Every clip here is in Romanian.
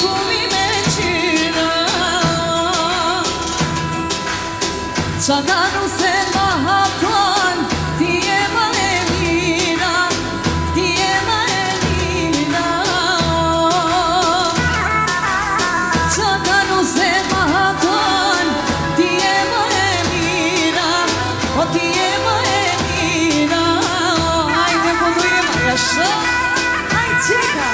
kumi me qyra qa ka nuse ma hapon ti e ma e mira ti e ma e mira qa ka nuse ma hapon ti e ma e mira o ti e ma e mira hajde po duje ma jasho hajde qika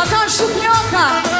Ata shumë njoka